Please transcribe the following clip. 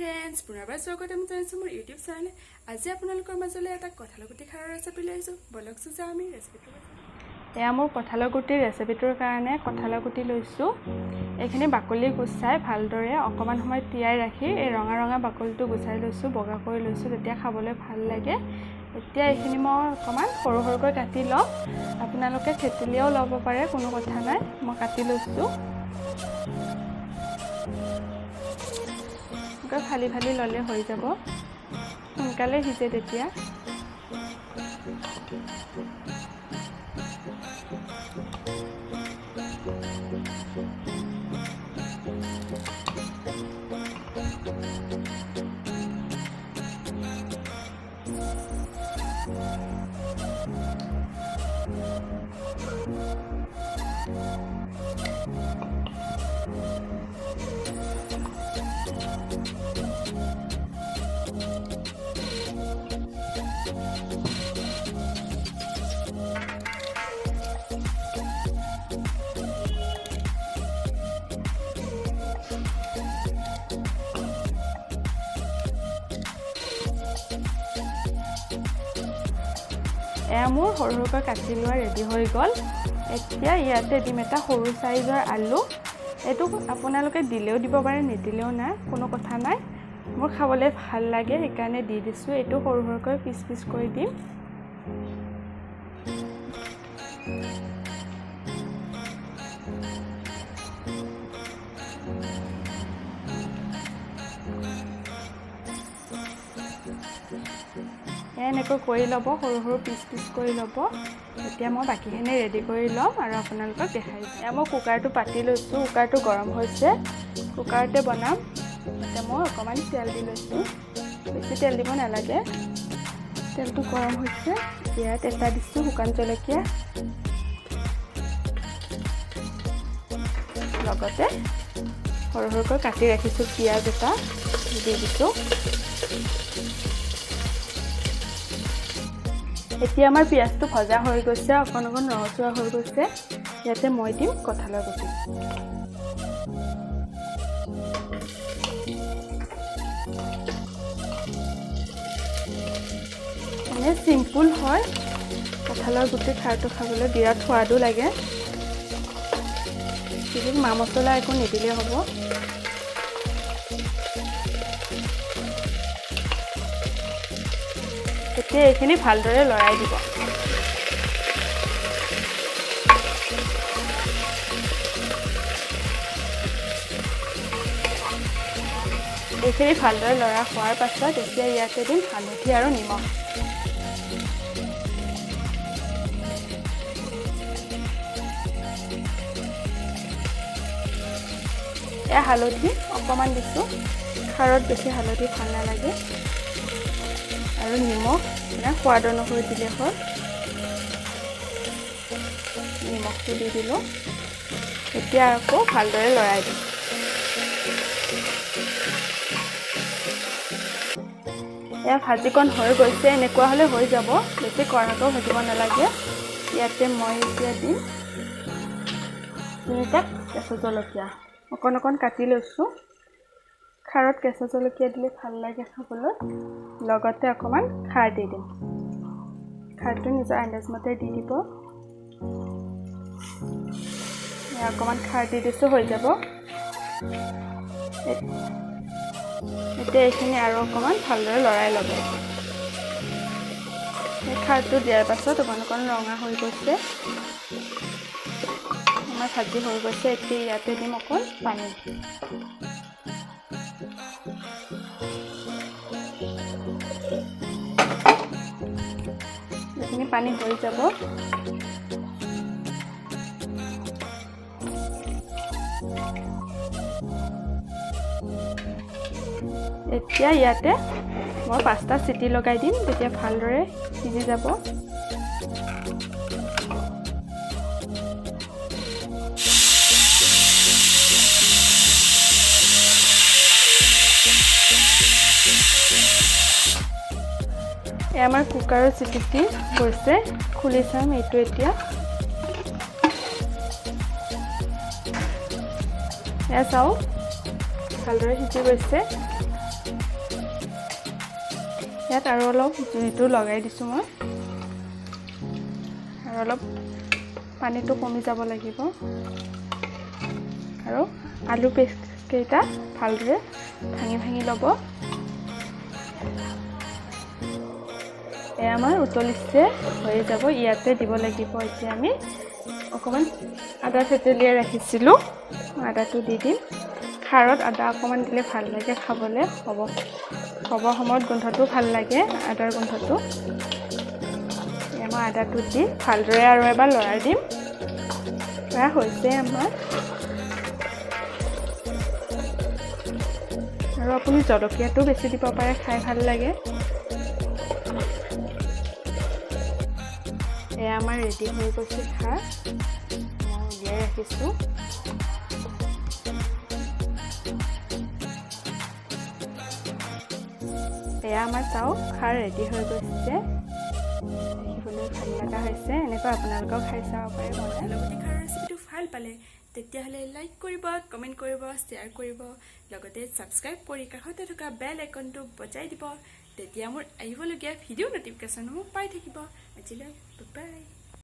Friends पुनर्बार स्वागतम जनाइছোঁ মোৰ YouTube channel. আজি আপোনালোকৰ মাজলৈ এটা কঁঠালৰ গুটি খাৰৰ ৰেচিপি লৈ আহিছোঁ। বলকচোন যাওঁ আমি ৰেচিপিটো। এয়া মোৰ কঁঠালৰ গুটিৰ ৰেচিপিটোৰ কাৰণে কঁঠালৰ গুটি লৈছোঁ। এইখিনি বাকলি গুচাই ভালদৰে অকণমান সময় তিয়াই ৰাখি এই ৰঙা ৰঙা বাকলিটো গুচাই লৈছোঁ, বগা কৰি লৈছোঁ, তেতিয়া খাবলৈ ভাল লাগে। এতিয়া এইখিনি মই অকণমান সৰু সৰুকৈ কাটি লওঁ। আপোনালোকে থেতেলিয়াও ল'ব পাৰে, কোনো কথা নাই। মই কাটি লৈছোঁ। ফালি ফালি ল'লে হৈ যাব, সোনকালে সিজে তেতিয়া। এয়া মোৰ সৰু সৰুকৈ কাটি লোৱা ৰেডি হৈ গ'ল। এতিয়া ইয়াতে দিম এটা সৰু চাইজৰ আলু। এইটো আপোনালোকে দিলেও দিব পাৰে, নিদিলেও নাই, কোনো কথা নাই। মোৰ খাবলৈ ভাল লাগে সেইকাৰণে দি দিছোঁ। এইটো সৰু সৰুকৈ পিচ পিচ কৰি দিম। এনেকৈ কৰি ল'ব, সৰু সৰু পিচ পিচ কৰি ল'ব। এতিয়া মই বাকীখিনি ৰেডি কৰি ল'ম আৰু আপোনালোকক দেখাই দিম। এয়া মই কুকাৰটো পাতি লৈছোঁ, কুকাৰটো গৰম হৈছে, কুকাৰতে বনাম। এতিয়া মই অকণমান তেল দি লৈছোঁ, বেছি তেল দিব নালাগে। তেলটো গৰম হৈছে, ইয়াত এটা দিছোঁ শুকান জলকীয়া, লগতে সৰু সৰুকৈ কাটি ৰাখিছোঁ পিঁয়াজ এটা দি দিছোঁ। এতিয়া আমাৰ পিঁয়াজটো ভজা হৈ গৈছে, অকণ অকণ ৰঙচুৱা হৈ গৈছে। ইয়াতে মই দিম কঁঠালৰ গুটি। এনে চিম্পুল হয়, কঁঠালৰ গুটি খাৰটো খাবলৈ বিৰাট সোৱাদো লাগে। বিশেষ মা মছলা একো নিদিলে হ'ব। এতিয়া এইখিনি ভালদৰে লৰাই দিব। এইখিনি ভালদৰে লৰাই হোৱাৰ পাছত এতিয়া ইয়াতে দিম হালধি আৰু নিমখ। এয়া হালধি অকণমান দিছোঁ, খাৰত বেছি হালধি ভাল নালাগে। আৰু নিমখ সোৱাদ অনুসৰি দিলে হ'ল। নিমখটো দি দিলোঁ। এতিয়া আকৌ ভালদৰে লৰাই দিম। এয়া ভাজিকণ হৈ গৈছে, এনেকুৱা হ'লে হৈ যাব, বেছি কড়াকৈ ভাজিব নালাগে। ইয়াতে মই এতিয়া দিম 3টা কেঁচা জলকীয়া, অকণ অকণ কাটি লৈছোঁ। খাৰত কেঁচা জলকীয়া দিলে ভাল লাগে খাবলৈ। লগতে অকণমান খাৰ দি দিম। খাৰটো নিজৰ আন্দাজমতে দি দিব। অকণমান খাৰ দি দিছোঁ, হৈ যাব। এতিয়া এইখিনি আৰু অকণমান ভালদৰে লৰাই ল'ব। এই খাৰটো দিয়াৰ পাছত অকণ অকণ ৰঙা হৈ গৈছে, আমাৰ ভাজি হৈ গৈছে। এতিয়া ইয়াতে দিম অকণ পানী। এইখিনি পানী হৈ যাব। এতিয়া ইয়াতে মই 5টা চিটি লগাই দিম, তেতিয়া ভালদৰে সিজি যাব। আমাৰ কুকাৰৰ চিটিটি গৈছে, খুলি চাম এইটো এতিয়া। এয়া চাওঁ ভালদৰে সিজি গৈছে। ইয়াত আৰু অলপ জুইটো লগাই দিছোঁ মই আৰু অলপ পানীটো কমি যাব লাগিব আৰু আলু পেষ্টকেইটা ভালদৰে ভাঙি ল'ব এয়া আমাৰ উতলিছে হৈ যাব ইয়াতে দিব লাগিব এতিয়া আমি অকমান আদা থেতেলিয়াই ৰাখিছিলোঁ আদাটো দি দিম খাৰত আদা অকমান দিলে ভাল লাগে খাবলৈ হ'ব সময়ত গোন্ধটো ভাল লাগে আদাৰ গোন্ধটো মই আদাটো দি ভালদৰে আৰু এবাৰ লৰাই দিম প্ৰায় হৈছে আমাৰ আৰু আপুনি জলকীয়াটো বেছি দিব পাৰে খাই ভাল লাগে এয়া আমাৰ ৰেডি হৈ গৈছে খাৰ মই উলিয়াই ৰাখিছোঁ এয়া আমাৰ চাও খাৰ ৰেডি হৈ গৈছে দেখিবলৈ ভাল লগা হৈছে এনেকৈ আপোনালোকেও খাই চাব পাৰে লগতে খাৰৰ ৰেচিপিটো ভাল পালে তেতিয়াহ'লে লাইক কৰিব কমেণ্ট কৰিব শ্বেয়াৰ কৰিব লগতে ছাবস্ক্ৰাইব কৰি কাষতে থকা বেল আইকনটো বজাই দিব তেতিয়া মোৰ আহিবলগীয়া ভিডিঅ' নটিফিকেশ্যনসমূহ পাই থাকিব আজিলৈ বাই